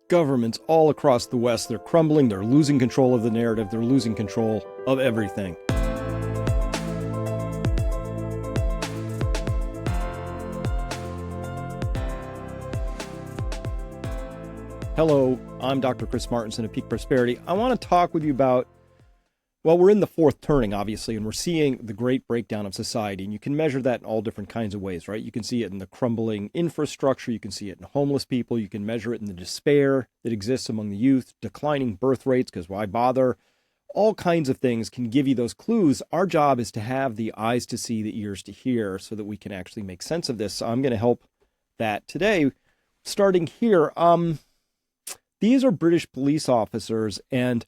governments all across the West, they're crumbling, they're losing control of the narrative, they're losing control of everything. Hello, I'm Dr. Chris Martinson of Peak Prosperity. I want to talk with you about, well, we're in the fourth turning, obviously, and we're seeing the great breakdown of society. And you can measure that in all different kinds of ways, right? You can see it in the crumbling infrastructure. You can see it in homeless people. You can measure it in the despair that exists among the youth, declining birth rates, because why bother? All kinds of things can give you those clues. Our job is to have the eyes to see, the ears to hear, so that we can actually make sense of this. So I'm going to help that today, starting here. These are British police officers, and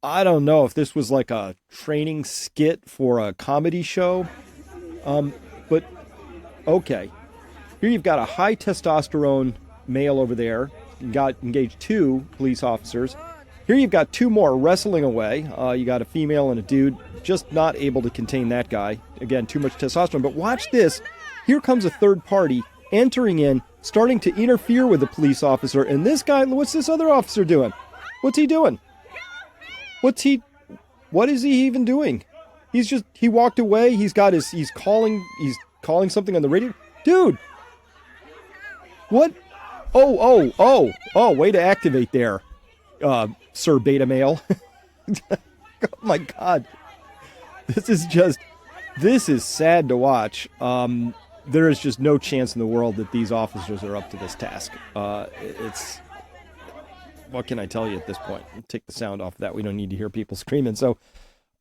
I don't know if this was like a training skit for a comedy show, but okay. Here you've got a high testosterone male over there. You got engaged 2 police officers. Here you've got 2 more wrestling away. You got a female and a dude, just not able to contain that guy. Again, too much testosterone. But watch this. Here comes a third party entering in, starting to interfere with the police officer. And this guy, what's this other officer doing? What's he doing? What is he even doing? He walked away. He's calling something on the radio. Dude! What? Oh, way to activate there, Sir Beta Male. Oh my God. This is sad to watch. There is just no chance in the world that these officers are up to this task. What can I tell you at this point? Take the sound off of that. We don't need to hear people screaming. So,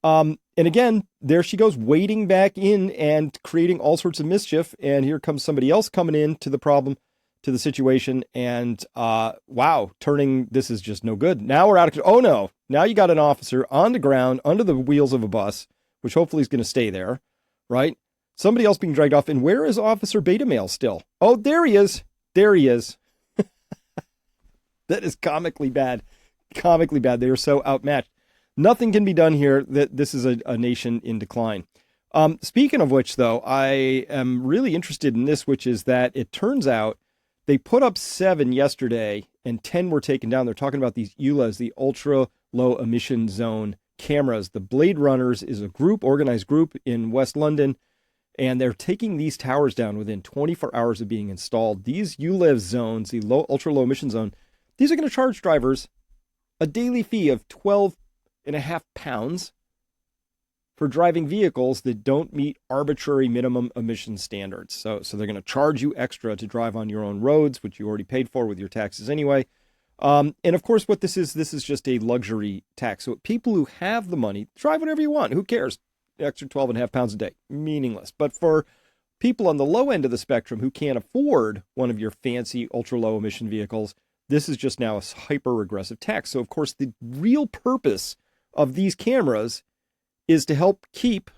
and again, there she goes, wading back in and creating all sorts of mischief. And here comes somebody else coming in to the problem, to the situation. And wow, this is just no good. Now we're out of control. Oh no, now you got an officer on the ground under the wheels of a bus, which hopefully is going to stay there, right? Somebody else being dragged off. And where is Officer Beta Male still? Oh, there he is. There he is. That is comically bad. Comically bad. They are so outmatched. Nothing can be done here. That this is a nation in decline. Speaking of which, though, I am really interested in this, which is that it turns out they put up 7 yesterday and 10 were taken down. They're talking about these ULEZ, the ultra low emission zone cameras. The Blade Runners is a organized group in West London, and they're taking these towers down within 24 hours of being installed. These ULEZ zones, the ultra low emission zone, these are going to charge drivers a daily fee of £12.50 for driving vehicles that don't meet arbitrary minimum emission standards. So they're going to charge you extra to drive on your own roads, which you already paid for with your taxes anyway. And of course, what this is just a luxury tax. So people who have the money, drive whatever you want. Who cares? Extra £12.50 a day. Meaningless. But for people on the low end of the spectrum who can't afford one of your fancy ultra low emission vehicles, this is just now a hyper-regressive tax. So, of course, the real purpose of these cameras is to help keep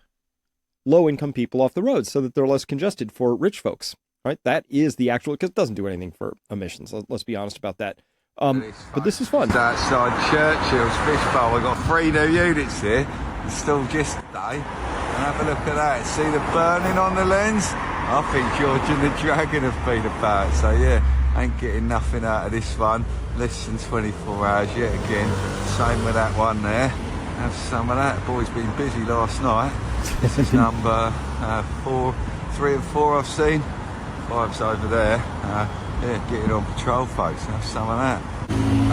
low-income people off the roads so that they're less congested for rich folks, right? That is the actual, because it doesn't do anything for emissions. Let's be honest about that. But this is fun. Outside Churchill's Fish Bowl, we've got 3 new units here, installed yesterday. And have a look at that. See the burning on the lens? I think George and the Dragon have been about. So, yeah. Ain't getting nothing out of this one. Less than 24 hours yet again. Same with that one there. Have some of that. Boy's been busy last night. This is number 3 and 4 I've seen. 5's over there. Yeah, getting on patrol, folks. Have some of that.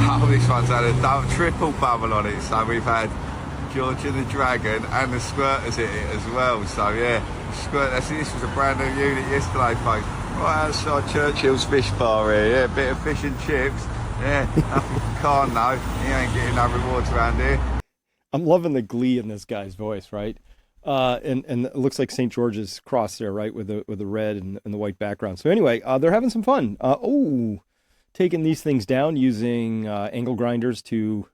Oh, this one's had a triple bubble on it. So we've had George and the Dragon and the Squirters in it as well. So yeah, this was a brand new unit yesterday, folks. Right outside Churchill's Fish Bar here, yeah, a bit of fish and chips. Yeah, nothing for Khan though. He ain't getting no rewards around here. I'm loving the glee in this guy's voice, right? And it looks like St. George's Cross there, right, with the red and the white background. So anyway, they're having some fun. Taking these things down using angle grinders to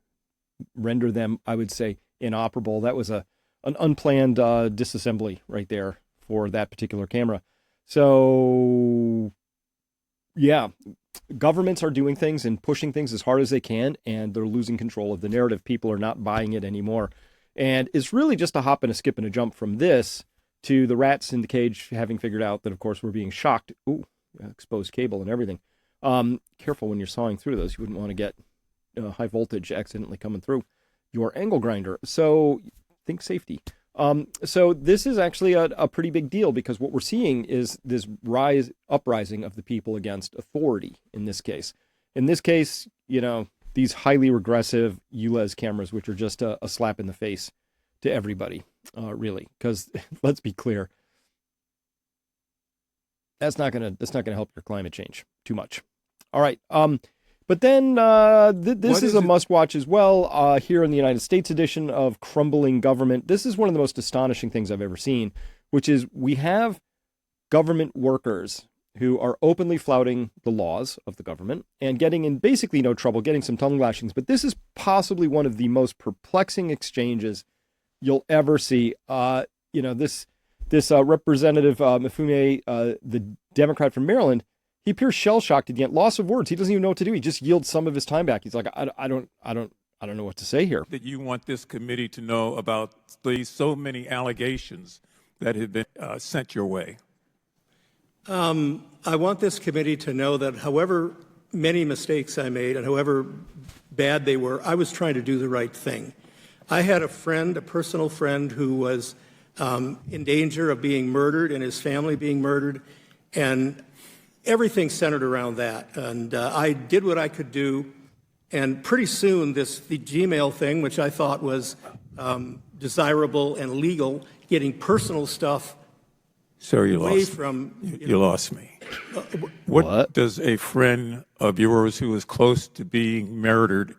render them, I would say, inoperable. That was an unplanned disassembly right there for that particular camera. So, yeah, governments are doing things and pushing things as hard as they can, and they're losing control of the narrative. People are not buying it anymore. And it's really just a hop and a skip and a jump from this to the rats in the cage having figured out that, of course, we're being shocked. Ooh, exposed cable and everything. Careful when you're sawing through those. You wouldn't want to get high voltage accidentally coming through your angle grinder. So think safety. So this is actually a pretty big deal, because what we're seeing is this uprising of the people against authority in this case. In this case, these highly regressive ULEZ cameras, which are just a slap in the face to everybody, really, because let's be clear, that's not gonna help your climate change too much. All right. But then this is a must-watch as well. Here in the United States edition of Crumbling Government, this is one of the most astonishing things I've ever seen, which is we have government workers who are openly flouting the laws of the government and getting in basically no trouble, getting some tongue lashings. But this is possibly one of the most perplexing exchanges you'll ever see. This Representative Mifune, the Democrat from Maryland, he appears shell-shocked again. Loss of words. He doesn't even know what to do. He just yields some of his time back. He's like, I don't know what to say here. That you want this committee to know about these so many allegations that have been sent your way. I want this committee to know that however many mistakes I made and however bad they were, I was trying to do the right thing. I had a personal friend, who was in danger of being murdered and his family being murdered, and everything centered around that. And I did what I could do, and pretty soon the Gmail thing, which I thought was desirable and legal, getting personal stuff Sir, you away lost from... You lost me. What does a friend of yours who is close to being murdered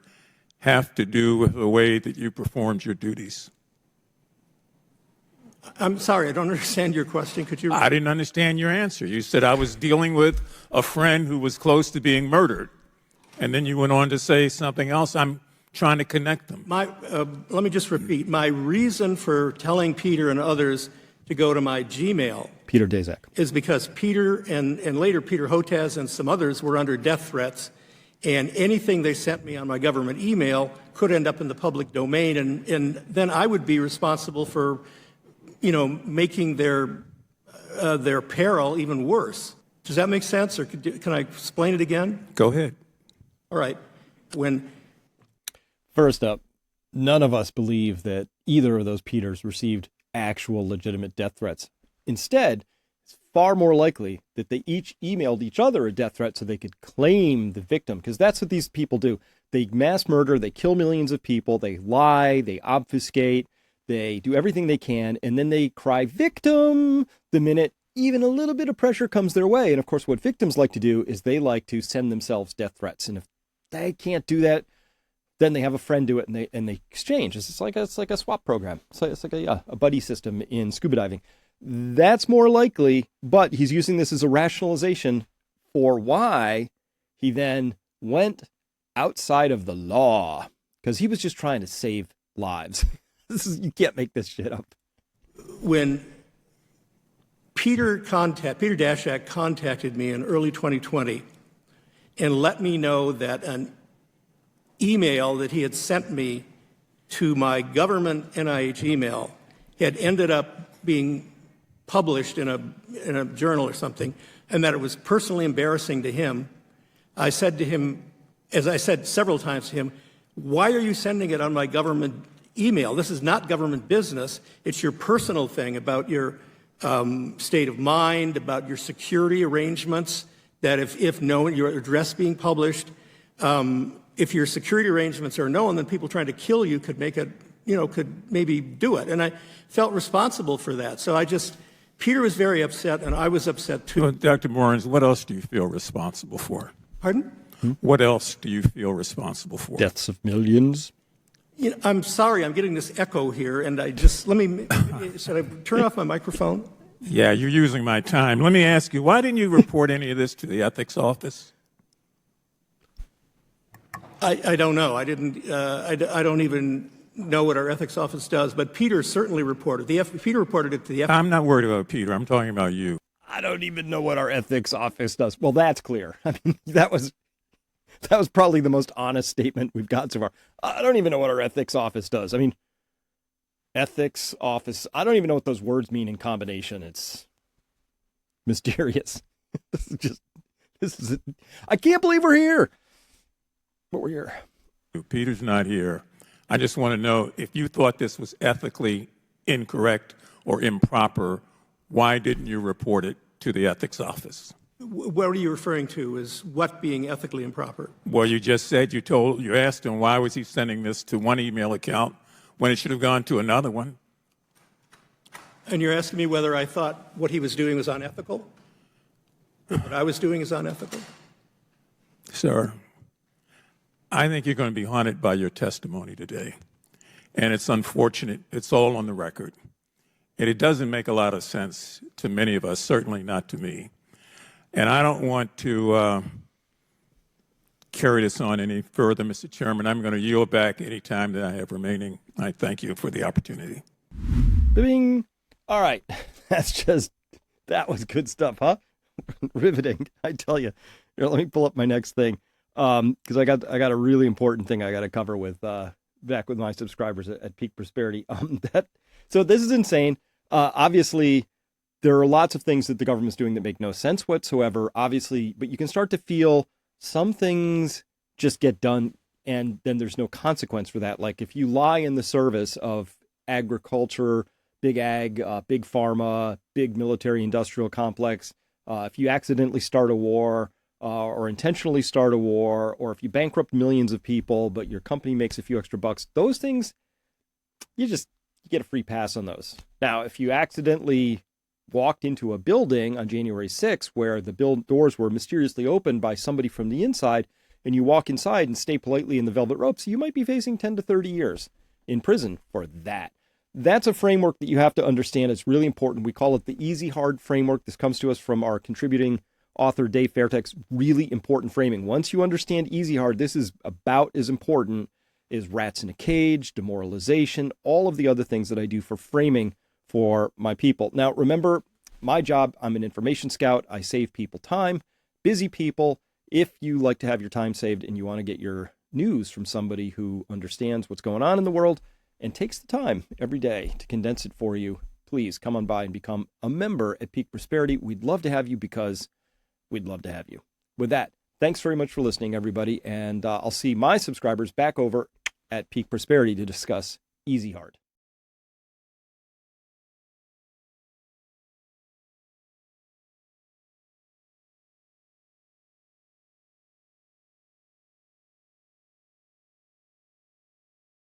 have to do with the way that you performed your duties? I'm sorry, I don't understand your question. Could you... I didn't understand your answer. You said I was dealing with a friend who was close to being murdered, and then you went on to say something else. I'm trying to connect them. Let me just repeat. My reason for telling Peter and others to go to my Gmail, Peter Daszak, is because Peter and later Peter Hotez and some others were under death threats, and anything they sent me on my government email could end up in the public domain, and then I would be responsible for, making their peril even worse. Does that make sense, or can I explain it again? Go ahead. All right. First up, none of us believe that either of those Peters received actual legitimate death threats. Instead, it's far more likely that they each emailed each other a death threat so they could claim the victim, because that's what these people do. They mass murder, they kill millions of people, they lie, they obfuscate, they do everything they can, and then they cry victim the minute even a little bit of pressure comes their way. And of course, what victims like to do is they like to send themselves death threats. And if they can't do that, then they have a friend do it, and they exchange. It's like a swap program. It's like a buddy system in scuba diving. That's more likely, but he's using this as a rationalization for why he then went outside of the law, because he was just trying to save lives. You can't make this shit up. When Peter Daszak contacted me in early 2020 and let me know that an email that he had sent me to my government NIH email had ended up being published in a journal or something, and that it was personally embarrassing to him, I said to him, as I said several times to him, why are you sending it on my government email? This is not government business. It's your personal thing about your state of mind, about your security arrangements, that if known, your address being published, if your security arrangements are known, then people trying to kill you could make it, could maybe do it. And I felt responsible for that. So Peter was very upset, and I was upset too. Well, Dr. Morens, what else do you feel responsible for? Pardon? What else do you feel responsible for? Deaths of millions. I'm sorry, I'm getting this echo here, and should I turn off my microphone? Yeah, you're using my time. Let me ask you, why didn't you report any of this to the ethics office? I don't know. I didn't. I don't even know what our ethics office does. But Peter certainly reported. Peter reported it to the. I'm not worried about Peter. I'm talking about you. I don't even know what our ethics office does. Well, that's clear. I mean, that was probably the most honest statement we've got so far. I don't even know what our ethics office does. I mean, ethics office. I don't even know what those words mean in combination. It's mysterious. This is just I can't believe we're here. But we're here. Peter's not here. I just want to know if you thought this was ethically incorrect or improper, why didn't you report it to the ethics office? What are you referring to as what being ethically improper? Well, you just said you asked him why was he sending this to one email account when it should have gone to another one. And you're asking me whether I thought what he was doing was unethical? What I was doing is unethical? Sir, I think you're going to be haunted by your testimony today. And it's unfortunate. It's all on the record. And it doesn't make a lot of sense to many of us, certainly not to me. And I don't want to carry this on any further, Mr. Chairman. I'm going to yield back any time that I have remaining. I thank you for the opportunity. Bing. All right. That was good stuff, huh? Riveting, I tell you. Here, let me pull up my next thing. Because I got a really important thing I got to cover with back with my subscribers at Peak Prosperity. So this is insane. Obviously, there are lots of things that the government's doing that make no sense whatsoever. Obviously, but you can start to feel some things just get done, and then there's no consequence for that. Like if you lie in the service of agriculture, big ag, big pharma, big military industrial complex, if you accidentally start a war. Or intentionally start a war, or if you bankrupt millions of people, but your company makes a few extra bucks, those things, you get a free pass on those. Now, if you accidentally walked into a building on January 6th where the doors were mysteriously opened by somebody from the inside, and you walk inside and stay politely in the velvet ropes, you might be facing 10 to 30 years in prison for that. That's a framework that you have to understand. It's really important. We call it the easy hard framework. This comes to us from our contributing author Dave Fairtex. Really important framing. Once you understand easy hard, this is about as important as rats in a cage, demoralization, all of the other things that I do for framing for my people. Now, remember, my job, I'm an information scout. I save people time, busy people. If you like to have your time saved and you want to get your news from somebody who understands what's going on in the world and takes the time every day to condense it for you, please come on by and become a member at Peak Prosperity. We'd love to have you because we'd love to have you. With that, thanks very much for listening, everybody. And I'll see my subscribers back over at Peak Prosperity to discuss Easy Hard.